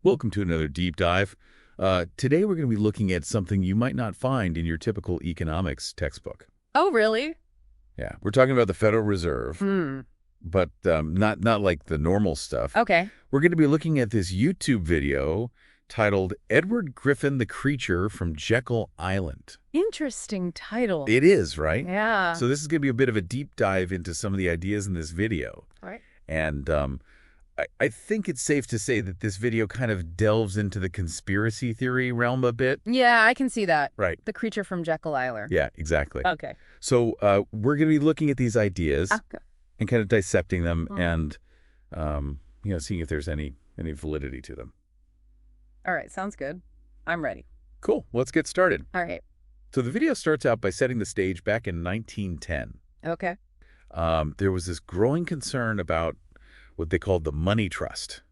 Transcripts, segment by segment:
Welcome to another deep dive. Today we're going to be looking at something you might not find in your typical economics textbook. Oh, really? Yeah, we're talking about the Federal Reserve, Hmm. but not like the normal stuff. Okay. We're going to be looking at this YouTube video titled Edward Griffin, the Creature from Jekyll Island. Interesting title. It is, right? Yeah. So this is going to be a bit of a deep dive into some of the ideas in this video. Right. And I think it's safe to say that this video kind of delves into the conspiracy theory realm a bit. Yeah, I can see that. Right. The creature from Jekyll Island. Yeah, exactly. Okay. So we're going to be looking at these ideas Okay. and kind of dissecting them and, seeing if there's any validity to them. All right. Sounds good. I'm ready. Cool. Let's get started. All right. So the video starts out by setting the stage back in 1910. Okay. There was this growing concern about what they called the money trust.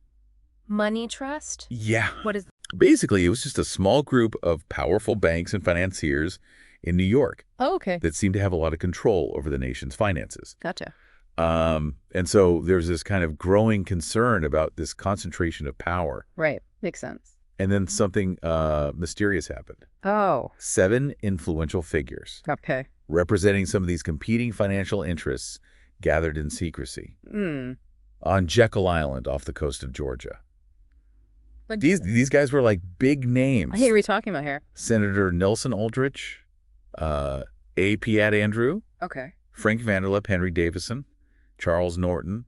Money trust? Yeah. What is... Basically, it was just a small group of powerful banks and financiers in New York Oh, okay. that seemed to have a lot of control over the nation's finances. Gotcha. And so there's this kind of growing concern about this concentration of power. Right. Makes sense. And then something mysterious happened. Oh. 7 influential figures Okay. representing some of these competing financial interests gathered in secrecy Hmm. on Jekyll Island off the coast of Georgia. But These guys were like big names. Hey, what are we talking about here? Senator Nelson Aldrich, A. Piatt Andrew, Okay. Frank Vanderlip, Henry Davison, Charles Norton,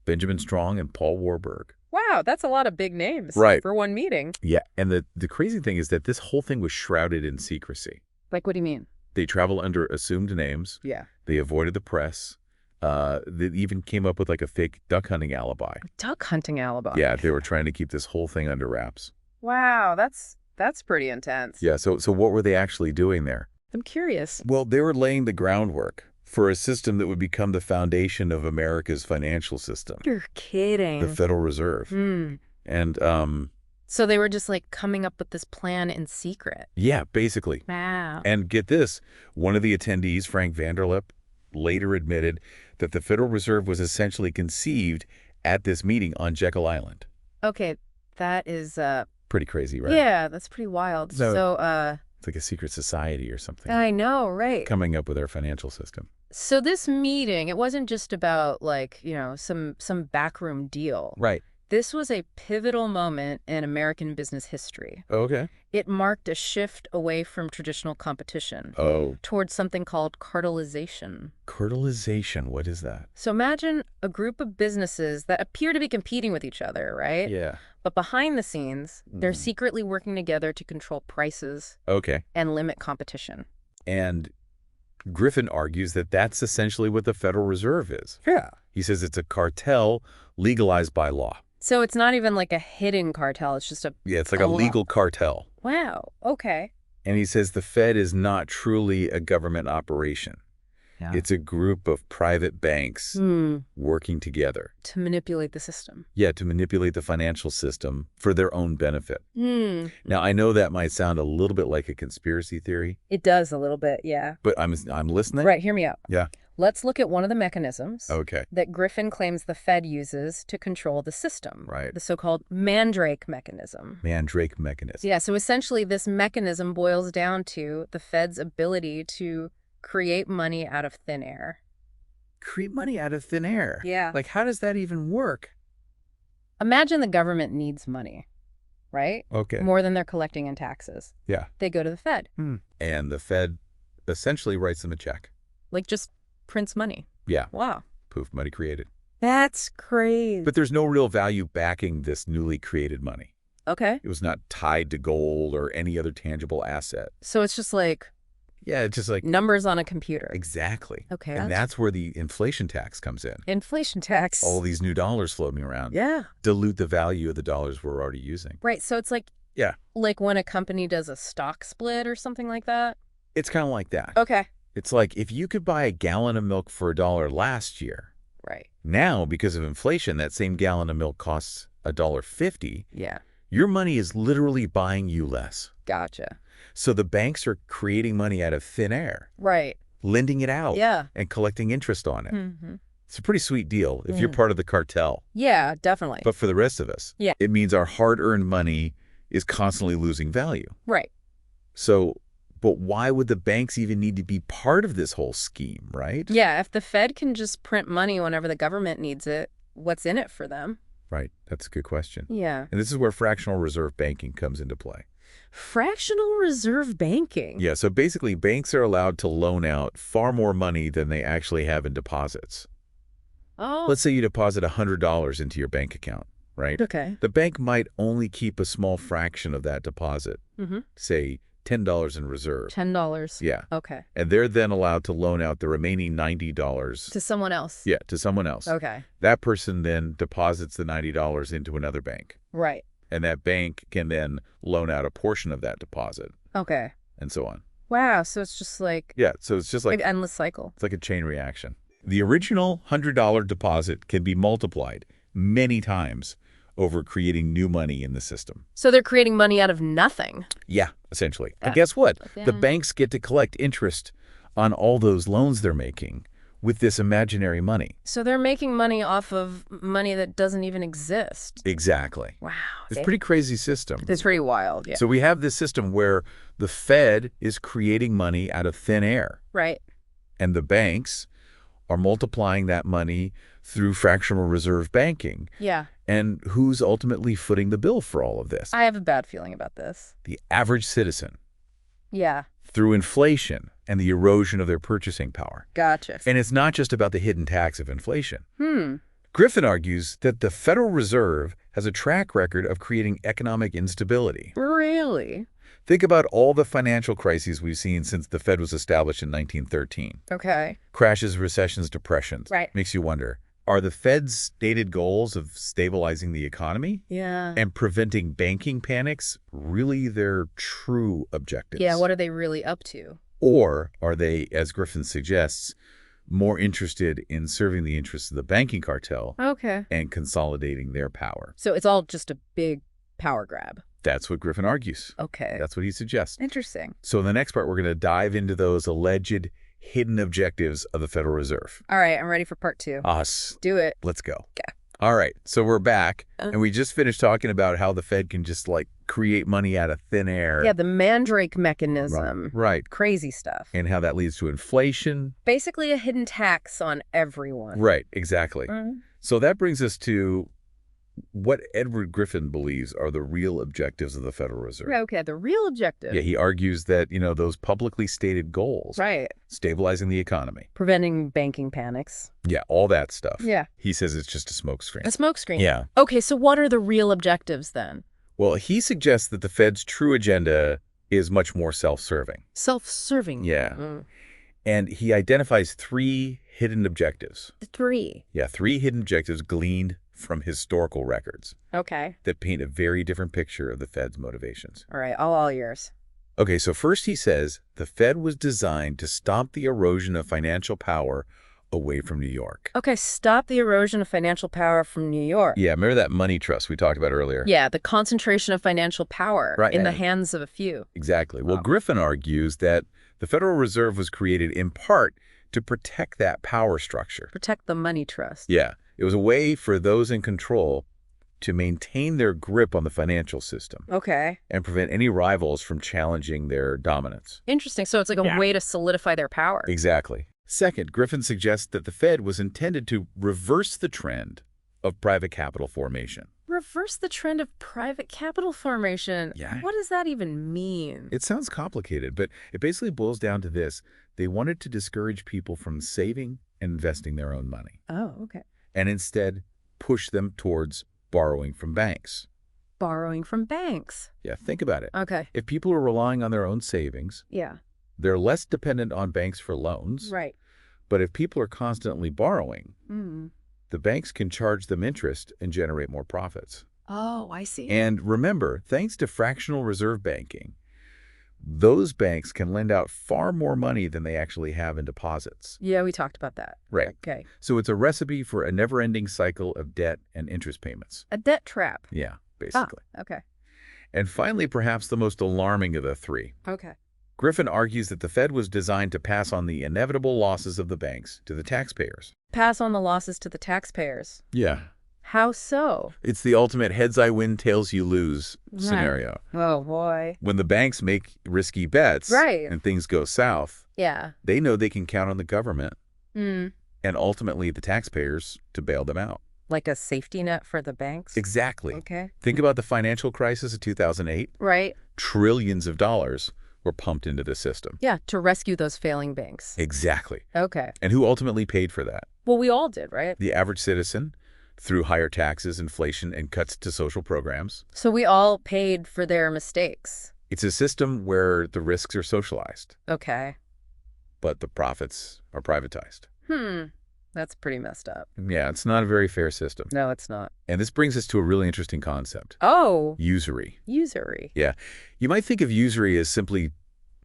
Benjamin Strong, and Paul Warburg. Wow, that's a lot of big names. Right. For one meeting. Yeah, and the crazy thing is that this whole thing was shrouded in secrecy. Like, what do you mean? They traveled under assumed names. Yeah. They avoided the press. They even came up with like a fake duck hunting alibi. Duck hunting alibi. Yeah, they were trying to keep this whole thing under wraps. Wow, that's pretty intense. Yeah, so what were they actually doing there? I'm curious. Well, they were laying the groundwork for a system that would become the foundation of America's financial system, You're kidding. the Federal Reserve. Hmm. And So they were just like coming up with this plan in secret. yeah, basically. Wow. And get this, one of the attendees, Frank Vanderlip, later admitted that the Federal Reserve was essentially conceived at this meeting on Jekyll Island. Okay, that is Pretty crazy, right? yeah, that's pretty wild. So- So It's like a secret society or something I know, right. coming up with our financial system. So this meeting, it wasn't just about like, some backroom deal. Right. This was a pivotal moment in American business history. Okay. It marked a shift away from traditional competition Oh, towards something called cartelization. curtailization. What is that? So imagine a group of businesses that appear to be competing with each other, right? Yeah. But behind the scenes, they're Mhm. secretly working together to control prices Okay. and limit competition. And Griffin argues that that's essentially what the Federal Reserve is. Yeah. He says it's a cartel legalized by law. So it's not even like a hidden cartel. It's just a... Yeah, it's like a law. legal cartel. Wow. Okay. And he says the Fed is not truly a government operation. Yeah. It's a group of private banks working together. To manipulate the system. Yeah, to manipulate the financial system for their own benefit. Hmm. Now, I know that might sound a little bit like a conspiracy theory, It does a little bit, yeah. but I'm listening. Right, hear me out. Yeah. Let's look at one of the mechanisms Okay. that Griffin claims the Fed uses to control the system. Right. The so-called mandrake mechanism. Mandrake mechanism. Yeah, so essentially this mechanism boils down to the Fed's ability to create money out of thin air. Create money out of thin air. Yeah. Like, how does that even work? Imagine the government needs money, right? Okay. More than they're collecting in taxes. Yeah. They go to the Fed. And the Fed essentially writes them a check. Like just prints money. Yeah. Wow. Poof, money created. That's crazy. But there's no real value backing this newly created money. Okay. It was not tied to gold or any other tangible asset. So it's just like Yeah, it's just like... numbers on a computer. Exactly. Okay. And that's where the inflation tax comes in. Inflation tax. All these new dollars floating around. Yeah. Dilute the value of the dollars we're already using. Right. So it's like, Yeah. like when a company does a stock split or something like that. It's kind of like that. Okay. It's like if you could buy a gallon of milk for $1 last year, Right. now, because of inflation, that same gallon of milk costs $1.50. Yeah. Your money is literally buying you less. Gotcha. So the banks are creating money out of thin air, Right. lending it out Yeah. and collecting interest on it. Mm-hmm. It's a pretty sweet deal if you're part of the cartel. Yeah, definitely. But for the rest of us, Yeah. it means our hard-earned money is constantly losing value. Right. So, but why would the banks even need to be part of this whole scheme, right? Yeah, if the Fed can just print money whenever the government needs it, what's in it for them? Right. That's a good question. Yeah. And this is where fractional reserve banking comes into play. Fractional reserve banking? Yeah, so basically banks are allowed to loan out far more money than they actually have in deposits. Oh. Let's say you deposit $100 into your bank account, right? Okay. The bank might only keep a small fraction of that deposit, say $10 in reserve. $10. Yeah. Okay. And they're then allowed to loan out the remaining $90. To someone else? Yeah, to someone else. Okay. That person then deposits the $90 into another bank. Right. And that bank can then loan out a portion of that deposit. Okay. And so on. Wow, so it's just like... Yeah, so it's just like... an endless cycle. It's like a chain reaction. The original $100 deposit can be multiplied many times over creating new money in the system. So they're creating money out of nothing? Yeah, essentially. And guess what? The banks get to collect interest on all those loans they're making with this imaginary money. So they're making money off of money that doesn't even exist. Exactly. Wow. It's a pretty crazy system. It's pretty wild, yeah. So we have this system where the Fed is creating money out of thin air. Right. And the banks are multiplying that money through fractional reserve banking. Yeah. And who's ultimately footing the bill for all of this? I have a bad feeling about this. The average citizen. Yeah. Through inflation and the erosion of their purchasing power. Gotcha. And it's not just about the hidden tax of inflation. Hmm. Griffin argues that the Federal Reserve has a track record of creating economic instability. Really? Think about all the financial crises we've seen since the Fed was established in 1913. Okay. Crashes, recessions, depressions. Right. Makes you wonder, are the Fed's stated goals of stabilizing the economy Yeah. and preventing banking panics really their true objectives? Yeah, what are they really up to? Or are they, as Griffin suggests, more interested in serving the interests of the banking cartel and consolidating their power? So it's all just a big power grab. That's what Griffin argues. Okay. That's what he suggests. Interesting. So in the next part, we're going to dive into those alleged hidden objectives of the Federal Reserve. All right, I'm ready for part 2. Us. Do it. Let's go. Okay. All right, so we're back, and we just finished talking about how the Fed can just, like, create money out of thin air. Yeah, the mandrake mechanism. Right. Crazy stuff. And how that leads to inflation. Basically a hidden tax on everyone. Right, exactly. So that brings us to what Edward Griffin believes are the real objectives of the Federal Reserve. Okay, the real objective. Yeah, he argues that, those publicly stated goals. Right. Stabilizing the economy. Preventing banking panics. Yeah, all that stuff. Yeah. He says it's just a smokescreen. A smokescreen. Yeah. Okay, so what are the real objectives then? Well, he suggests that the Fed's true agenda is much more self-serving. Self-serving. Yeah. And he identifies 3 hidden objectives. 3. Yeah, 3 hidden objectives gleaned from historical records. Okay. That paint a very different picture of the Fed's motivations. All right, all yours. Okay, so first he says the Fed was designed to stop the erosion of financial power away from New York. Okay, stop the erosion of financial power from New York. Yeah, remember that money trust we talked about earlier? Yeah, the concentration of financial power in the hands of a few. Exactly. Well, Griffin argues that the Federal Reserve was created in part to protect that power structure. Protect the money trust. Yeah. It was a way for those in control to maintain their grip on the financial system. Okay. And prevent any rivals from challenging their dominance. Interesting. So it's like a way to solidify their power. Exactly. Second, Griffin suggests that the Fed was intended to reverse the trend of private capital formation. Reverse the trend of private capital formation? Yeah. What does that even mean? It sounds complicated, but it basically boils down to this. They wanted to discourage people from saving and investing their own money. Oh, okay. And instead push them towards borrowing from banks. Borrowing from banks? Yeah, think about it. Okay. If people are relying on their own savings, they're less dependent on banks for loans. Right. But if people are constantly borrowing, the banks can charge them interest and generate more profits. Oh, I see. And remember, thanks to fractional reserve banking, those banks can lend out far more money than they actually have in deposits. Yeah, we talked about that. Right. Okay. So it's a recipe for a never-ending cycle of debt and interest payments. A debt trap. Yeah, basically. Okay. And finally, perhaps the most alarming of the 3. Okay. Griffin argues that the Fed was designed to pass on the inevitable losses of the banks to the taxpayers. Pass on the losses to the taxpayers. Yeah. How so? It's the ultimate heads I win, tails you lose scenario. Oh, boy. When the banks make risky bets and things go south, Yeah. they know they can count on the government Mm. and ultimately the taxpayers to bail them out. Like a safety net for the banks? Exactly. Okay. Think about the financial crisis of 2008. Right. Trillions of dollars were pumped into the system. Yeah, to rescue those failing banks. Exactly. Okay. And who ultimately paid for that? Well, we all did, right? The average citizen, through higher taxes, inflation, and cuts to social programs. So we all paid for their mistakes. It's a system where the risks are socialized, Okay. but the profits are privatized. That's pretty messed up. Yeah, it's not a very fair system. No, it's not. And this brings us to a really interesting concept. Oh. Usury. Usury. Yeah. You might think of usury as simply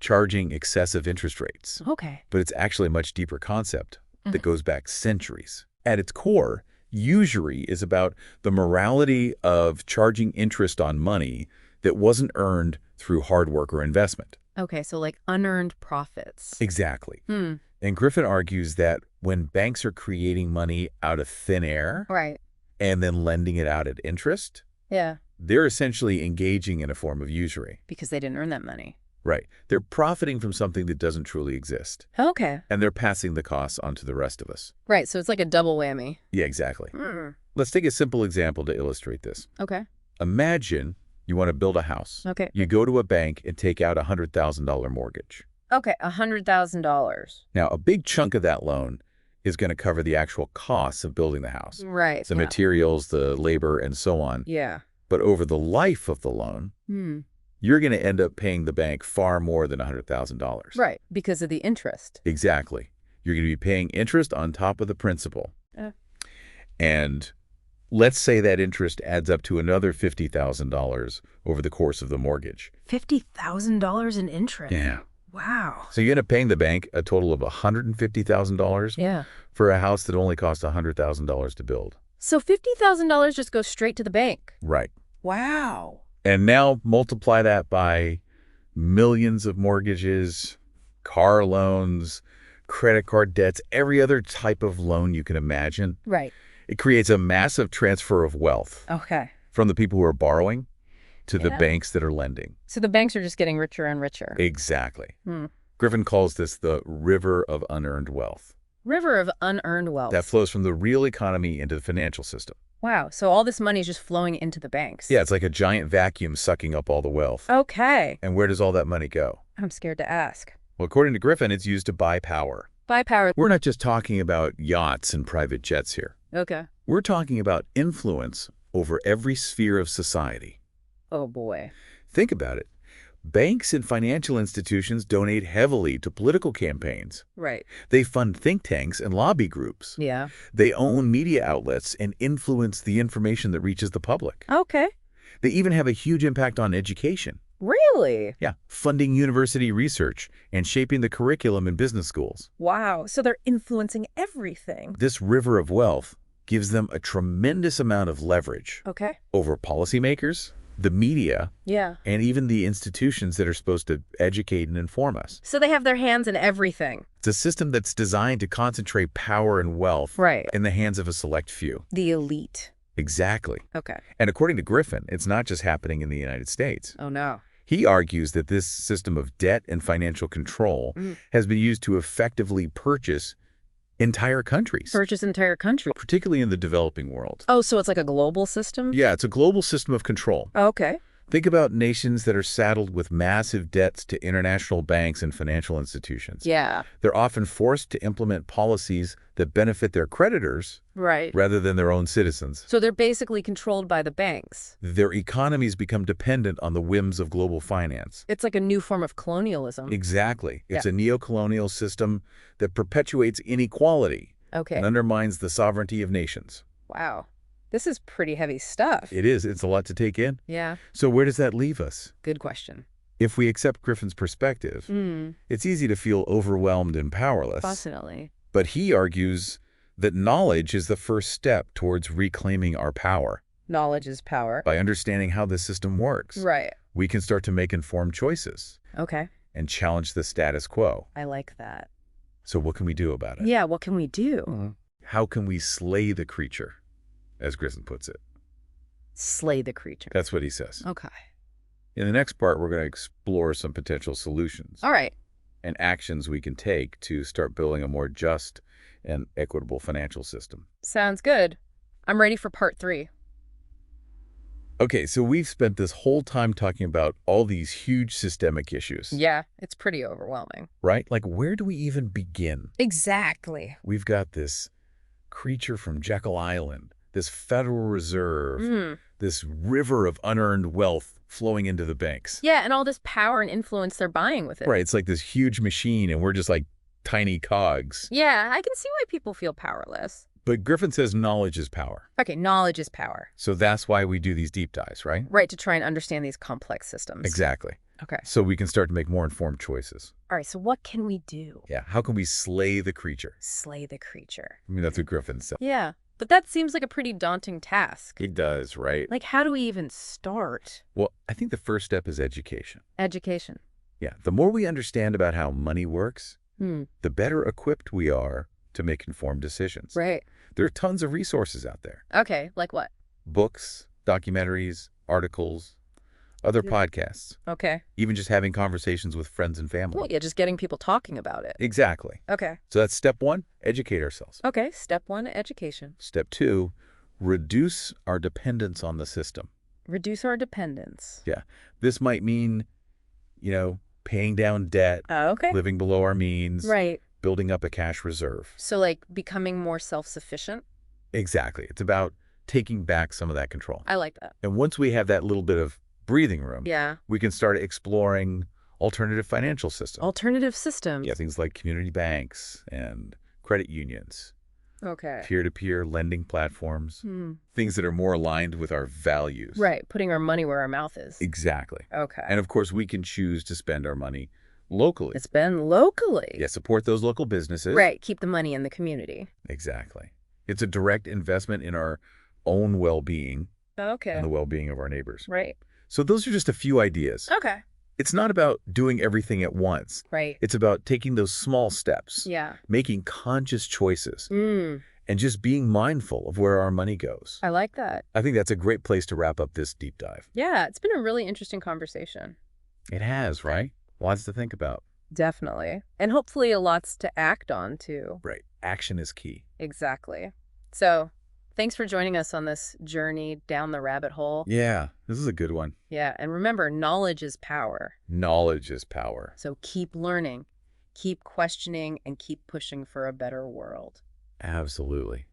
charging excessive interest rates, Okay. but it's actually a much deeper concept that goes back centuries. At its core, usury is about the morality of charging interest on money that wasn't earned through hard work or investment. Okay, so like unearned profits. Exactly. And Griffin argues that when banks are creating money out of thin air Right. and then lending it out at interest, Yeah. they're essentially engaging in a form of usury. Because they didn't earn that money. Right. They're profiting from something that doesn't truly exist. Okay. And they're passing the costs on to the rest of us. Right, so it's like a double whammy. Yeah, exactly. Let's take a simple example to illustrate this. Okay. Imagine you want to build a house. Okay. You go to a bank and take out a $100,000 mortgage. Okay, $100,000. Now, a big chunk of that loan is going to cover the actual costs of building the house. Right. The materials, the labor, and so on. Yeah. But over the life of the loan, you're going to end up paying the bank far more than $100,000. Right, because of the interest. Exactly. You're going to be paying interest on top of the principal. And let's say that interest adds up to another $50,000 over the course of the mortgage. $50,000 in interest? Yeah. Wow. So you end up paying the bank a total of $150,000 Yeah. for a house that only cost $100,000 to build. So $50,000 just goes straight to the bank? Right. Wow. And now multiply that by millions of mortgages, car loans, credit card debts, every other type of loan you can imagine. Right. It creates a massive transfer of wealth Okay. from the people who are borrowing to the Yeah. banks that are lending. So the banks are just getting richer and richer. Exactly. Griffin calls this the river of unearned wealth. River of unearned wealth. That flows from the real economy into the financial system. Wow. So all this money is just flowing into the banks. Yeah, it's like a giant vacuum sucking up all the wealth. Okay. And where does all that money go? I'm scared to ask. Well, according to Griffin, it's used to buy power. Buy power. We're not just talking about yachts and private jets here. Okay. We're talking about influence over every sphere of society. Oh, boy. Think about it. Banks and financial institutions donate heavily to political campaigns. Right. They fund think tanks and lobby groups. Yeah. They own media outlets and influence the information that reaches the public. Okay. They even have a huge impact on education. Really? Yeah, funding university research and shaping the curriculum in business schools. Wow. So they're influencing everything. This river of wealth gives them a tremendous amount of leverage Okay. over policymakers, the media, Yeah. and even the institutions that are supposed to educate and inform us. So they have their hands in everything. It's a system that's designed to concentrate power and wealth Right. in the hands of a select few. The elite. Exactly. Okay. And according to Griffin, it's not just happening in the United States. Oh, no. He argues that this system of debt and financial control has been used to effectively purchase entire countries, Purchase entire country. particularly in the developing world. Oh, so it's like a global system? Yeah, it's a global system of control. Okay. Think about nations that are saddled with massive debts to international banks and financial institutions. Yeah. They're often forced to implement policies that benefit their creditors Right. rather than their own citizens. So they're basically controlled by the banks. Their economies become dependent on the whims of global finance. It's like a new form of colonialism. Exactly. It's a neo-colonial system that perpetuates inequality Okay. and undermines the sovereignty of nations. Wow. This is pretty heavy stuff. It is. It's a lot to take in. Yeah. So where does that leave us? Good question. If we accept Griffin's perspective, it's easy to feel overwhelmed and powerless. Fascinating. But he argues that knowledge is the first step towards reclaiming our power. Knowledge is power. By understanding how the system works, Right. we can start to make informed choices. Okay. and challenge the status quo. I like that. So what can we do about it? Yeah, what can we do? How can we slay the creature, as Griffin puts it? Slay the creature. That's what he says. Okay. In the next part, we're going to explore some potential solutions All right. and actions we can take to start building a more just and equitable financial system. Sounds good. I'm ready for part 3. Okay, so we've spent this whole time talking about all these huge systemic issues. Yeah, it's pretty overwhelming. Right? Like, where do we even begin? Exactly. We've got this creature from Jekyll Island, this Federal Reserve, this river of unearned wealth flowing into the banks. Yeah, and all this power and influence they're buying with it. Right, it's like this huge machine, and we're just like tiny cogs. Yeah, I can see why people feel powerless. But Griffin says knowledge is power. Okay, knowledge is power. So that's why we do these deep dives, right? Right, to try and understand these complex systems. Exactly. Okay. So we can start to make more informed choices. All right, so what can we do? Yeah, how can we slay the creature? Slay the creature. I mean, that's what Griffin said. Yeah, but that seems like a pretty daunting task. He does, right? Like, how do we even start? Well, I think the first step is education. Education. Yeah, the more we understand about how money works, the better equipped we are to make informed decisions. Right. There are tons of resources out there. Okay, like what? Books, documentaries, articles, other podcasts, Okay. even just having conversations with friends and family. Well, yeah, just getting people talking about it. Exactly. Okay. So that's step 1, educate ourselves. Okay, step 1, education. Step 2, reduce our dependence on the system. Reduce our dependence. Yeah. This might mean, paying down debt, Okay. living below our means, Right. building up a cash reserve. So, like, becoming more self-sufficient? Exactly. It's about taking back some of that control. I like that. And once we have that little bit of breathing room, Yeah. we can start exploring alternative financial systems. Alternative systems. Yeah, things like community banks and credit unions, Okay. peer-to-peer lending platforms, things that are more aligned with our values. Right, putting our money where our mouth is. Exactly. Okay. And of course, we can choose to spend our money locally. It's been locally. Yeah, support those local businesses. Right, keep the money in the community. Exactly. It's a direct investment in our own well-being Okay. and the well-being of our neighbors. Right. So those are just a few ideas. Okay. It's not about doing everything at once. Right. It's about taking those small steps, Yeah. making conscious choices, Mm. and just being mindful of where our money goes. I like that. I think that's a great place to wrap up this deep dive. Yeah, it's been a really interesting conversation. It has, right? Lots to think about. Definitely. And hopefully lots to act on, too. Right. Action is key. Exactly. So, thanks for joining us on this journey down the rabbit hole. Yeah, this is a good one. Yeah, and remember, knowledge is power. Knowledge is power. So keep learning, keep questioning, and keep pushing for a better world. Absolutely.